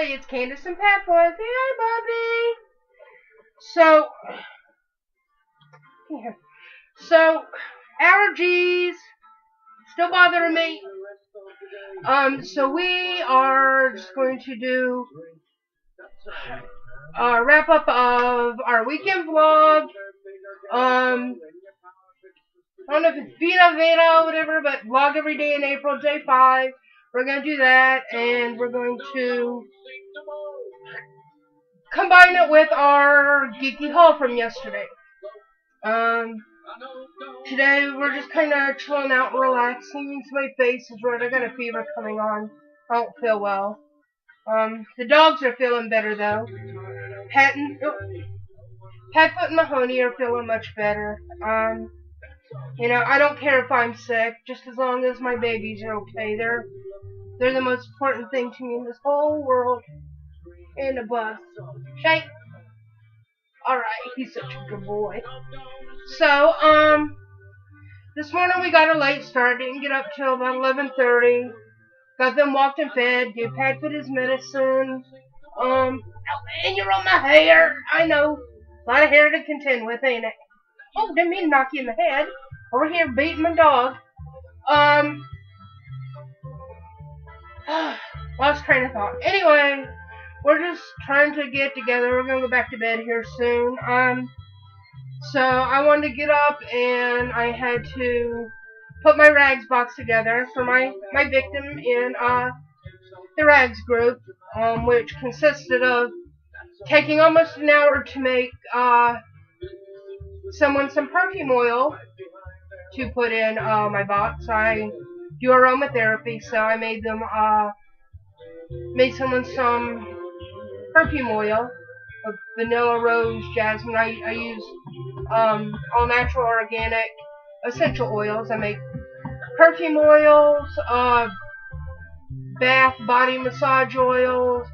everybody, it's Candace and Pat Boy. Say hi, Bubby. So, allergies still bothering me. So we are just going to do a wrap up of our weekend vlog. I don't know if it's VEDA, whatever, but vlog every day in April, day 5. We're going to do that, and we're going to combine it with our Geeky haul from yesterday. Today we're just kind of chilling out and relaxing. My face is red. I got a fever coming on. I don't feel well. The dogs are feeling better though. Petfoot and Mahoney are feeling much better. I don't care if I'm sick, just as long as my babies are okay. They're the most important thing to me in this whole world. And a bus. Shake. Alright, he's such a good boy. So, this morning we got a late start. Didn't get up till about 11:30. Got them walked and fed. Gave Padfoot his medicine. And you're on my hair. I know. A lot of hair to contend with, ain't it? Oh, didn't mean to knock you in the head. Over here beating my dog. Lost train of thought. Anyway, we're just trying to get together. We're gonna go back to bed here soon. So I wanted to get up and I had to put my rags box together for my victim in the rags group, which consisted of taking almost an hour to make someone some perfume oil to put in my box. I do aromatherapy, so I made someone some perfume oil of vanilla, rose, jasmine. I use all natural, organic, essential oils. I make perfume oils, bath, body massage oils,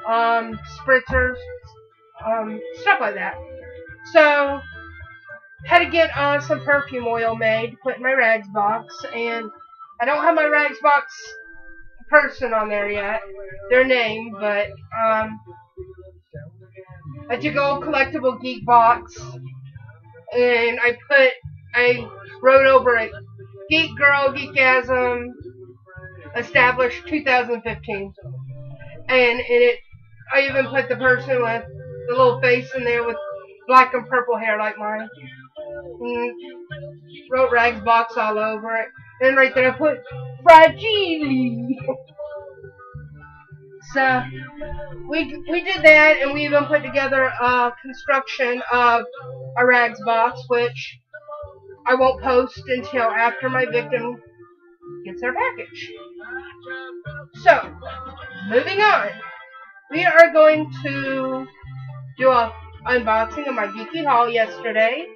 spritzers, stuff like that. So, had to get some perfume oil made to put in my rags box, and I don't have my rags box person on there yet, their name, but I took an old collectible geek box and I wrote over it, Geek Girl Geekasm established 2015, and I even put the person with the little face in there with black and purple hair like mine, and wrote rags box all over it, and right there I put Fragile. So we did that, and we even put together a construction of a rags box, which I won't post until after my victim gets their package. So, moving on. We are going to do a unboxing of my Geeky haul yesterday,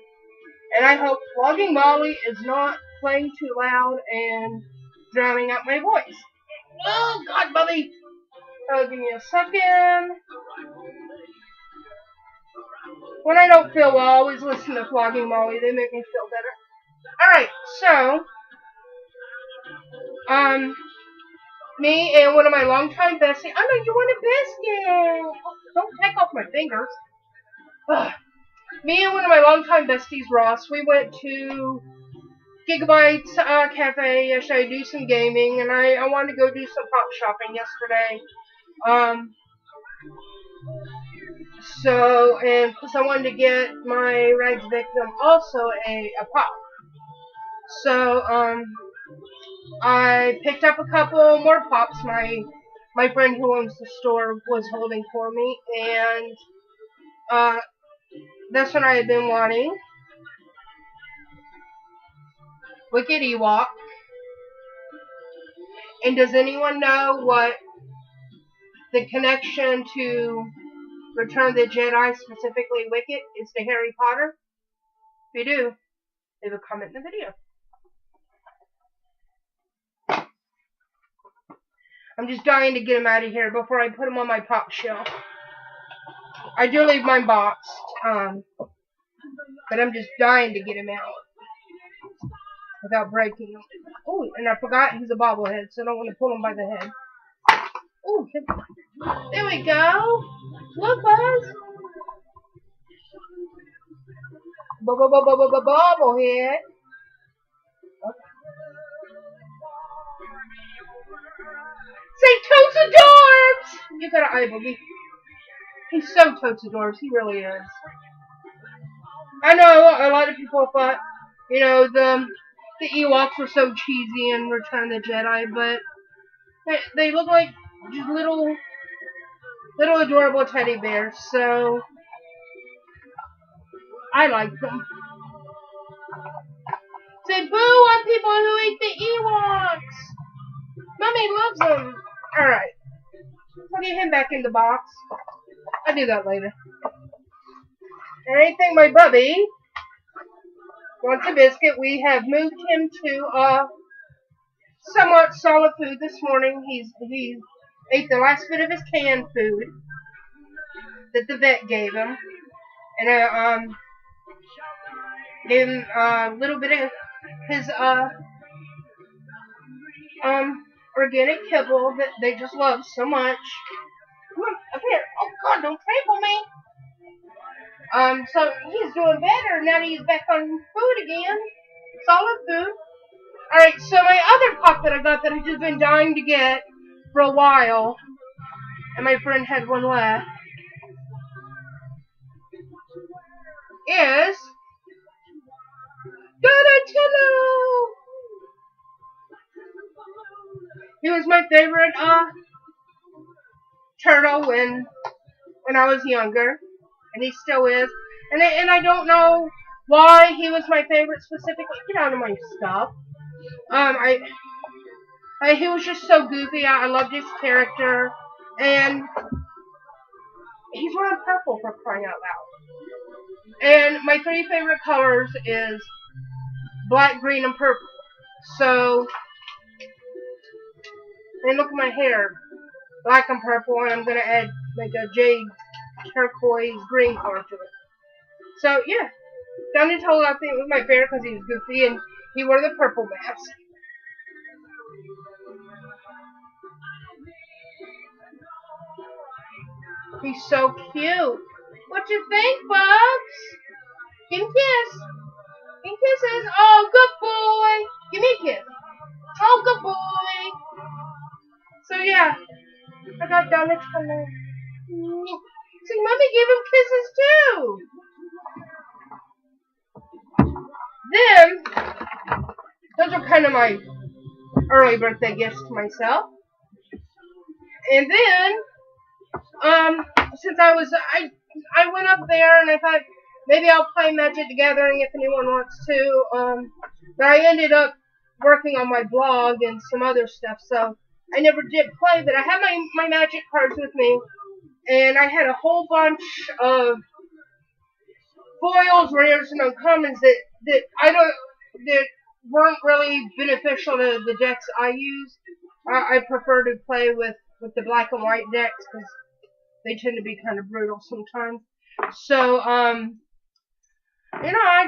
and I hope Vlogging Molly is not playing too loud and drowning out my voice. Oh God, Bubby! Give me a second. When I don't feel well, I always listen to Vlogging Molly. They make me feel better. Alright, so, me and one of my longtime besties. I know you want a biscuit. Don't take off my fingers. Ugh. Me and one of my longtime besties, Ross, we went to Gigabyte's cafe yesterday to do some gaming, and I wanted to go do some pop shopping yesterday. And plus I wanted to get my rags victim also a pop. So, I picked up a couple more pops my friend who owns the store was holding for me, and, this one I had been wanting. Wicked Ewok. And does anyone know what the connection to Return of the Jedi, specifically Wicked, is to Harry Potter? If you do, leave a comment in the video. I'm just dying to get him out of here before I put him on my pop shelf. I do leave mine boxed, but I'm just dying to get him out without breaking him. Oh, and I forgot he's a bobblehead, so I don't want to pull him by the head. Oh, There we go. Look, Buzz. Bobblehead. Say totes adorbs! You gotta eyeball me. He's so totes adorbs. He really is. I know a lot of people thought, you know, the Ewoks were so cheesy in Return of the Jedi, but they look like just little adorable teddy bears. So I like them. Say boo on people who eat the Ewoks. Mommy loves them. All right, I'll get him back in the box. I'll do that later. Anything my bubby wants a biscuit. We have moved him to somewhat solid food this morning. He ate the last bit of his canned food that the vet gave him, and I gave him a little bit of his organic kibble that they just love so much. Come on, up here. Oh God, don't trample me. So he's doing better now that he's back on food again. Solid food. Alright, so my other pup that I got that I've just been dying to get for a while, and my friend had one left, is Donatello! He was my favorite turtle when I was younger, and he still is. And I don't know why he was my favorite specifically. Get out of my stuff. He was just so goofy. I loved his character, and he's wearing purple for crying out loud. And my three favorite colors is black, green, and purple. So, and look at my hair, black and purple, and I'm gonna add like a jade turquoise green color to it. So yeah, Donatello I think was my favorite because he was goofy and he wore the purple mask. He's so cute. What you think, Bubs? Give him a kiss. Give him kisses. Oh, good boy. Give me a kiss. Oh, good boy. So yeah, I got Donatello. See, Mommy gave him kisses too. Then, those are kind of my early birthday gifts to myself. And then, since I went up there and I thought maybe I'll play Magic the Gathering if anyone wants to. But I ended up working on my blog and some other stuff, so I never did play. But I had my Magic cards with me, and I had a whole bunch of foils, rares, and uncommons that weren't really beneficial to the decks I use. I prefer to play with the black and white decks because they tend to be kind of brutal sometimes. So, I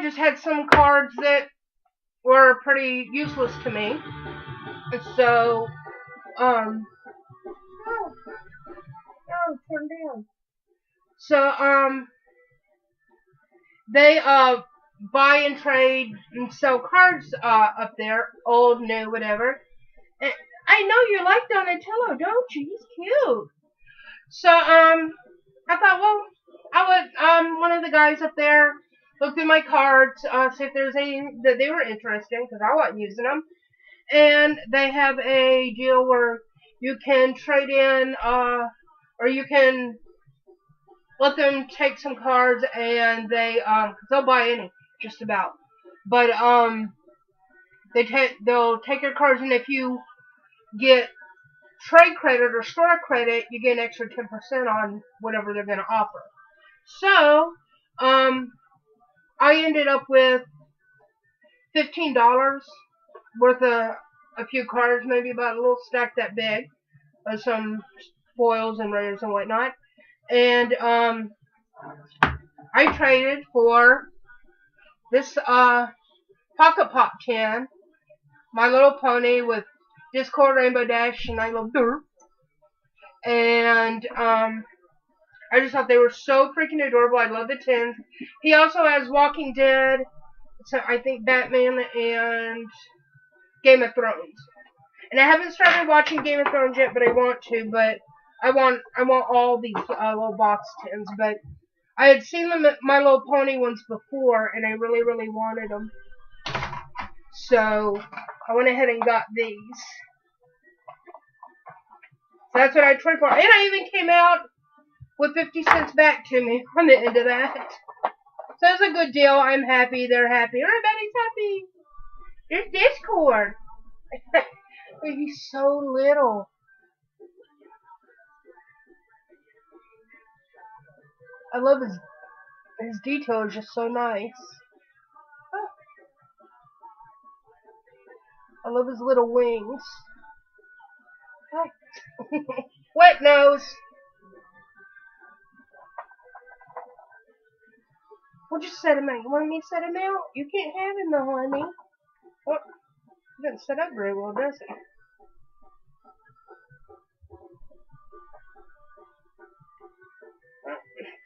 just had some cards that were pretty useless to me. And so, turn down. So, they, buy and trade and sell cards, up there, old, new, whatever. And I know you like Donatello, don't you? He's cute. So, I thought, well, I would, one of the guys up there look through my cards, see if there's any that they were interested in, because I wasn't using them. And they have a deal where you can trade in, or you can let them take some cards, and they'll buy any, just about. But, they'll take your cards, and if you get trade credit or store credit, you get an extra 10% on whatever they're going to offer. So, I ended up with $15 worth of a few cards, maybe about a little stack that big, of some foils and rares and whatnot. And I traded for this Pocket Pop tin, My Little Pony with Discord, Rainbow Dash, and I Love Derp. And I just thought they were so freaking adorable. I love the tins. He also has Walking Dead, so I think Batman and Game of Thrones. And I haven't started watching Game of Thrones yet, but I want to. But I want all these little box tins. But I had seen them at My Little Pony ones before, and I really, really wanted them. So I went ahead and got these. So that's what I tried for. And I even came out with 50 cents back to me on the end of that. So it's a good deal. I'm happy. They're happy. Everybody's happy. There's Discord. He's so little. I love his detail is just so nice. Oh, I love his little wings. Oh. Wet nose. We'll just set him out. You want me to set him out? You can't have him though, honey. Oh, he doesn't set up very well, does he?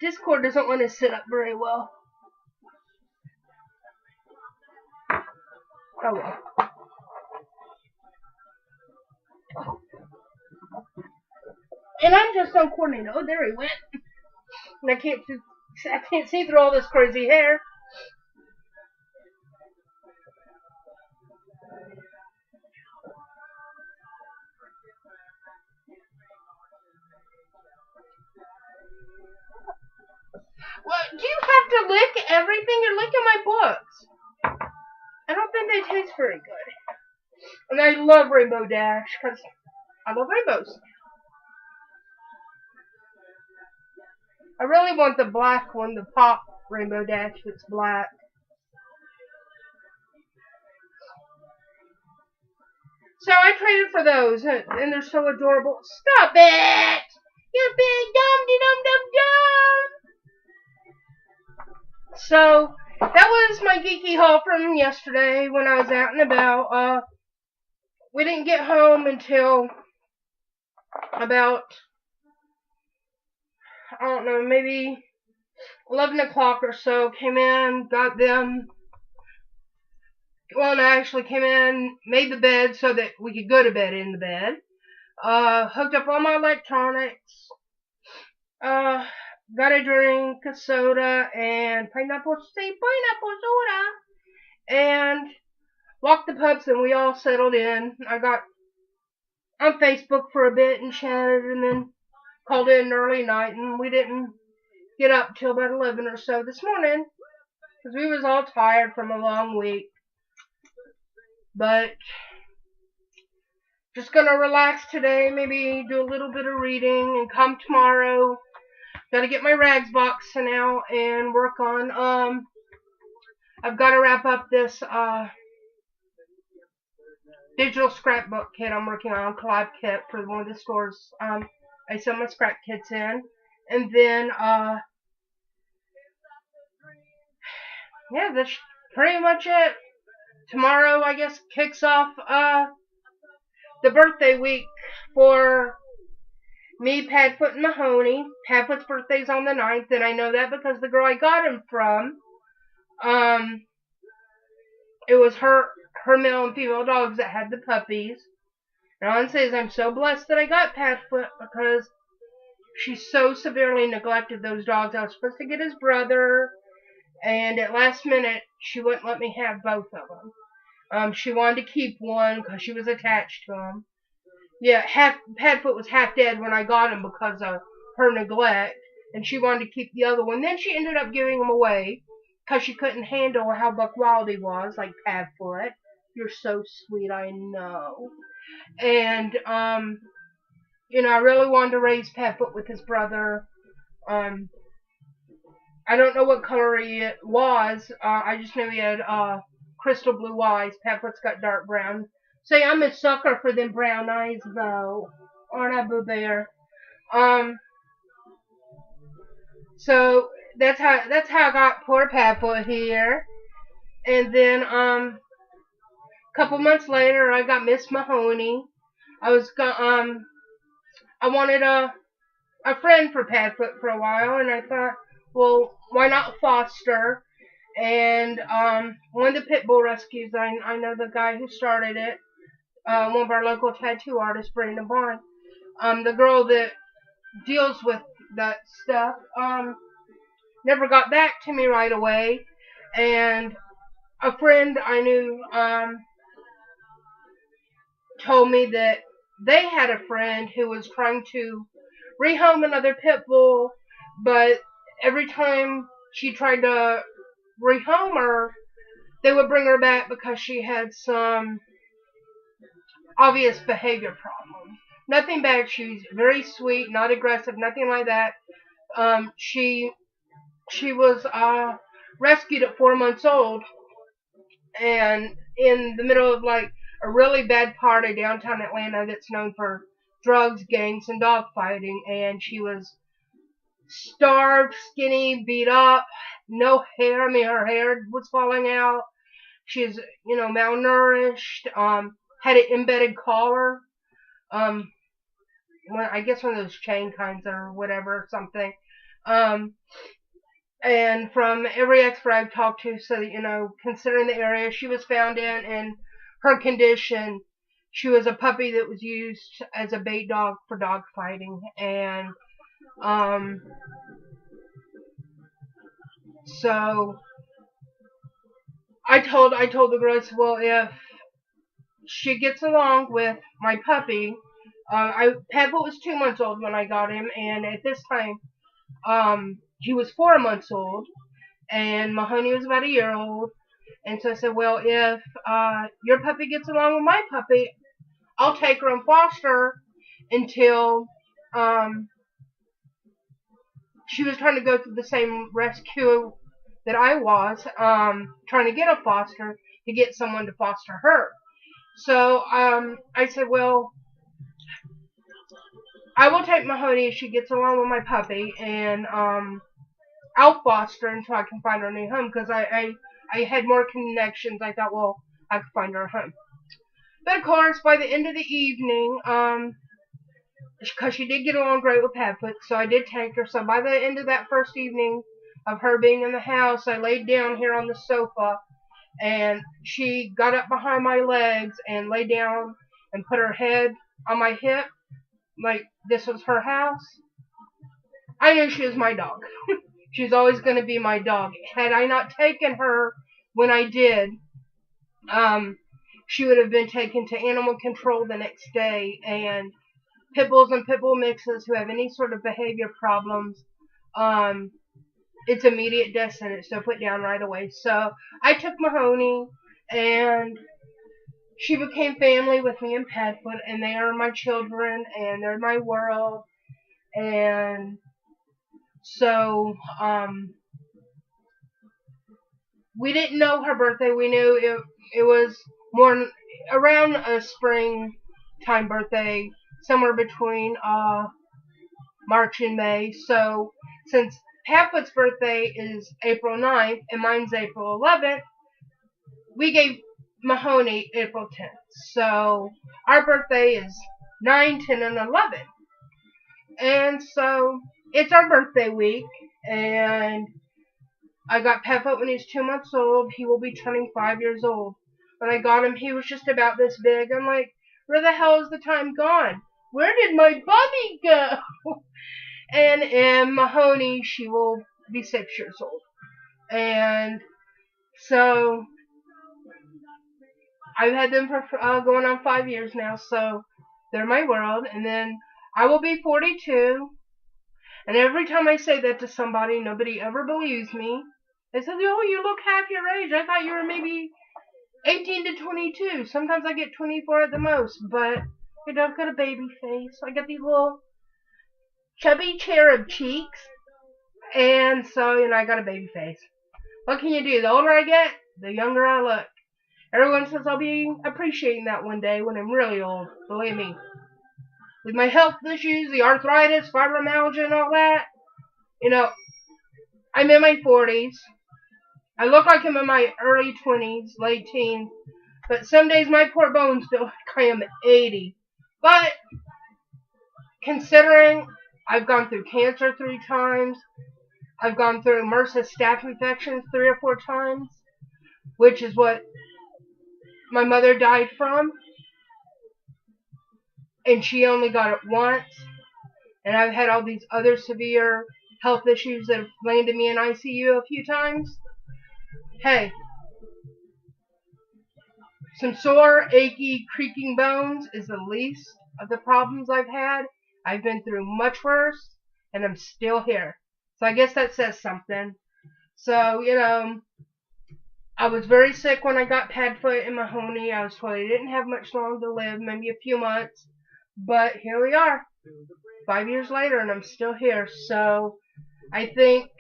Discord doesn't want to sit up very well. Oh well. And I'm just uncoordinated. Oh, there he went. And I can't see through all this crazy hair. Well, do you have to lick everything? You're licking my books. I don't think they taste very good. And I love Rainbow Dash because I love rainbows. I really want the black one, the pop Rainbow Dash that's black. So I traded for those, and they're so adorable. Stop it! You big dum-de-dum-dum-dum! So, that was my geeky haul from yesterday when I was out and about. We didn't get home until about, I don't know, maybe 11 o'clock or so. Came in, got them. Well, no, I actually came in, made the bed so that we could go to bed in the bed. Hooked up all my electronics. Got a drink, a soda, and pineapple soda. And walked the pups, and we all settled in. I got on Facebook for a bit and chatted, and then called it an early night, and we didn't get up till about 11 or so this morning, because we was all tired from a long week. But just gonna relax today, maybe do a little bit of reading, and come tomorrow. Gotta get my rags box out and work on, I've gotta wrap up this, digital scrapbook kit I'm working on, collab kit for one of the stores, I sell my scrap kits in. And then, yeah, that's pretty much it. Tomorrow, I guess, kicks off, the birthday week for me, Padfoot, and Mahoney. Padfoot's birthday's on the 9th, and I know that because the girl I got him from, it was her male and female dogs that had the puppies. And all I'm saying is I'm so blessed that I got Padfoot because she so severely neglected those dogs. I was supposed to get his brother, and at last minute, she wouldn't let me have both of them. She wanted to keep one because she was attached to him. Yeah, Padfoot was half dead when I got him because of her neglect, and she wanted to keep the other one. Then she ended up giving him away because she couldn't handle how Buck Wild he was, like Padfoot. You're so sweet, I know. And, I really wanted to raise Padfoot with his brother. I don't know what color he was. I just knew he had, crystal blue eyes. Padfoot's got dark brown. Say, I'm a sucker for them brown eyes, though. Aren't I, Boo Bear? So, that's how I got poor Padfoot here. And then, a couple months later, I got Miss Mahoney. I I wanted a friend for Padfoot for a while, and I thought, well, why not foster? And one of the pit bull rescues, I know the guy who started it, one of our local tattoo artists, Brandon Bond. The girl that deals with that stuff, never got back to me right away, and a friend I knew, told me that they had a friend who was trying to rehome another pit bull, but every time she tried to rehome her, they would bring her back because she had some obvious behavior problems. Nothing bad. She's very sweet, not aggressive, nothing like that. She was rescued at 4 months old, and in the middle of like a really bad part of downtown Atlanta that's known for drugs, gangs, and dogfighting. And she was starved, skinny, beat up, no hair. I mean, her hair was falling out. She's, malnourished. Had an embedded collar. I guess one of those chain kinds or whatever, something. And from every expert I've talked to, so considering the area she was found in and her condition, she was a puppy that was used as a bait dog for dog fighting. And so I told the girl, I said, well, if she gets along with my puppy, Padfoot was 2 months old when I got him, and at this time, he was 4 months old, and Mahoney was about a year old. And so I said, well, if your puppy gets along with my puppy, I'll take her and foster her until she was trying to go through the same rescue that I was, trying to get a foster to get someone to foster her. So I said, well, I will take Mahoney if she gets along with my puppy, and I'll foster her until I can find her a new home, because I had more connections. I thought, well, I could find her a home. But of course, by the end of the evening, because she did get along great with Padfoot, so I did take her. So by the end of that first evening of her being in the house, I laid down here on the sofa, and she got up behind my legs and lay down and put her head on my hip, like this was her house. I knew she was my dog. She's always going to be my dog. Had I not taken her when I did, she would have been taken to animal control the next day. And pit bulls and pit bull mixes who have any sort of behavior problems, it's immediate death sentence, so put down right away. So I took Mahoney, and she became family with me and Padfoot, and they are my children, and they're my world. And so we didn't know her birthday. We knew it was more around a springtime birthday, somewhere between March and May. So since Padfoot's birthday is April 9th and mine's April 11th, we gave Mahoney April 10th. So our birthday is 9, 10, and 11. And so it's our birthday week, and I got Padfoot when he's 2 months old. He will be turning 5 years old. When I got him, he was just about this big. I'm like, where the hell is the time gone? Where did my Bubby go? And in Mahoney, she will be 6 years old. And so I've had them for going on 5 years now, so they're my world. And then I will be 42. And every time I say that to somebody, nobody ever believes me. They say, oh, you look half your age. I thought you were maybe 18 to 22. Sometimes I get 24 at the most. But, I've got a baby face. I got these little chubby cherub cheeks. And so, I got a baby face. What can you do? The older I get, the younger I look. Everyone says I'll be appreciating that one day when I'm really old. Believe me. With my health issues, the arthritis, fibromyalgia, and all that, I'm in my 40s. I look like I'm in my early 20s, late teens. But some days my poor bones feel like I am 80. But considering I've gone through cancer 3 times, I've gone through MRSA staph infections 3 or 4 times, which is what my mother died from, and she only got it once, and I've had all these other severe health issues that have landed me in ICU a few times. Hey, some sore, achy, creaking bones is the least of the problems I've had. I've been through much worse, and I'm still here. So I guess that says something. So, I was very sick when I got Padfoot and Mahoney. I was told I didn't have much longer to live, maybe a few months. But here we are, 5 years later, and I'm still here. So I think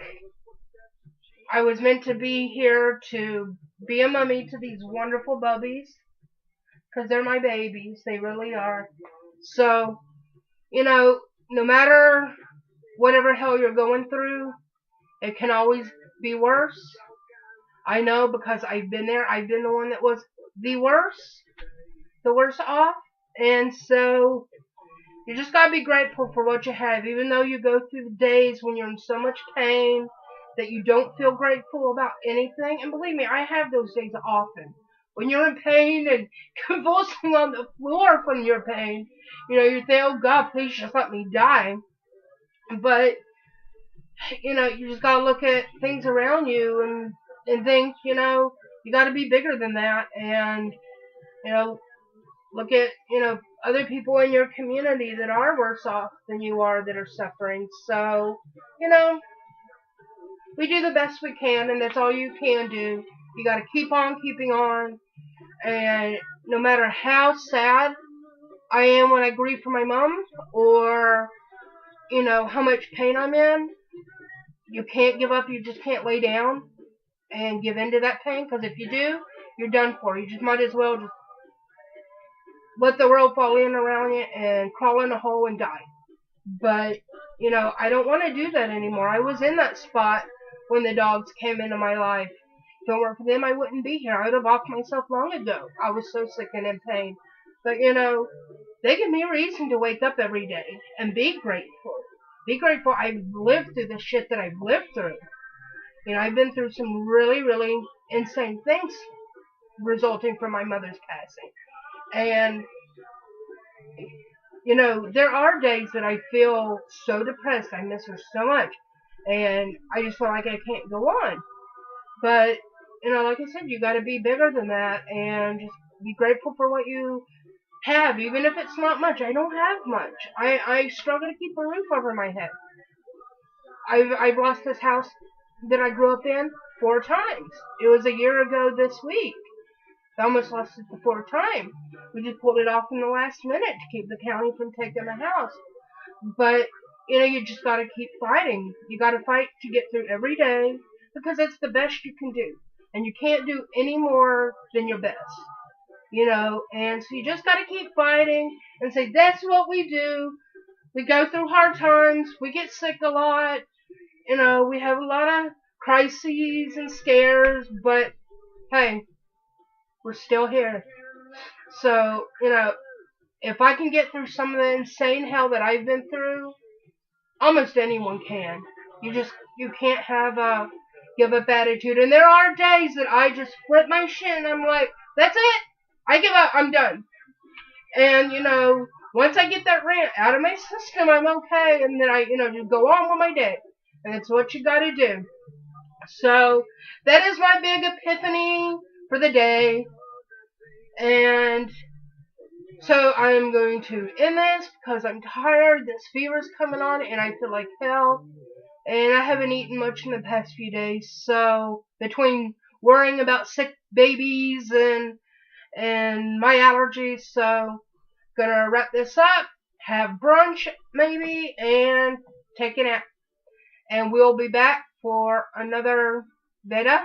I was meant to be here to be a mummy to these wonderful bubbies, because they're my babies. They really are. So, no matter whatever hell you're going through, it can always be worse. I know, because I've been there. I've been the one that was the worst off. And so you just gotta be grateful for what you have, even though you go through the days when you're in so much pain that you don't feel grateful about anything. And believe me, I have those days often. When you're in pain and convulsing on the floor from your pain, you think, oh God, please just let me die. But, you just gotta look at things around you and think, you gotta be bigger than that. And, look at, other people in your community that are worse off than you are, that are suffering. So, we do the best we can, and that's all you can do. You gotta keep on keeping on. And no matter how sad I am when I grieve for my mom, or, how much pain I'm in, you can't give up. You just can't lay down and give in to that pain, because if you do, you're done for. You just might as well just let the world fall in around you and crawl in a hole and die. But, I don't want to do that anymore. I was in that spot when the dogs came into my life. If it weren't for them, I wouldn't be here. I would have offed myself long ago. I was so sick and in pain. But, they give me a reason to wake up every day and be grateful. Be grateful I've lived through the shit that I've lived through. I've been through some really, really insane things resulting from my mother's passing. And, there are days that I feel so depressed. I miss her so much. And I just feel like I can't go on. But, like I said, you gotta be bigger than that and just be grateful for what you have, even if it's not much. I don't have much. I struggle to keep a roof over my head. I've lost this house that I grew up in 4 times. It was a year ago this week. I almost lost it the 4th time. We just pulled it off in the last minute to keep the county from taking the house. But, you just gotta keep fighting. You gotta fight to get through every day, because it's the best you can do. And you can't do any more than your best. And so you just gotta keep fighting and say, that's what we do. We go through hard times. We get sick a lot. We have a lot of crises and scares, but hey, we're still here. So, if I can get through some of the insane hell that I've been through, almost anyone can. You can't have a give up attitude. And there are days that I just flip my shit and I'm like, that's it. I give up. I'm done. And, once I get that rant out of my system, I'm okay. And then I, just go on with my day. And it's what you gotta do. So, that is my big epiphany for the day. And so I'm going to end this because I'm tired. This fever's coming on and I feel like hell. And I haven't eaten much in the past few days. So between worrying about sick babies and my allergies, so gonna wrap this up, have brunch maybe, and take a nap. And we'll be back for another VEDA?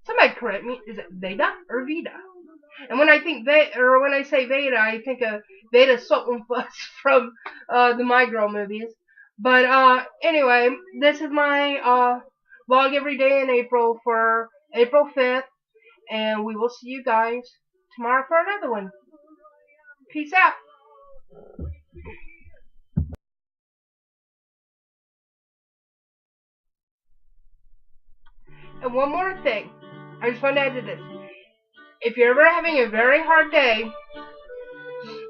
Somebody correct me. Is it VEDA or VEDA? And when I think when I say VEDA, I think of Veda Sultan-Fuss from the My Girl movies. But anyway, this is my vlog every day in April for April 5th, and we will see you guys tomorrow for another one. Peace out. And one more thing. I just want to add to this. If you're ever having a very hard day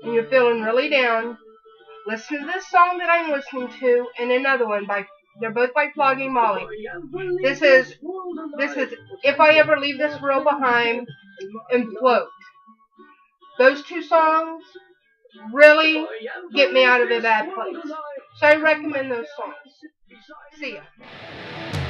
and you're feeling really down, listen to this song that I'm listening to and another one they're both by Flogging Molly. This is If I Ever Leave This World Behind and Float. Those two songs really get me out of a bad place. So I recommend those songs. See ya.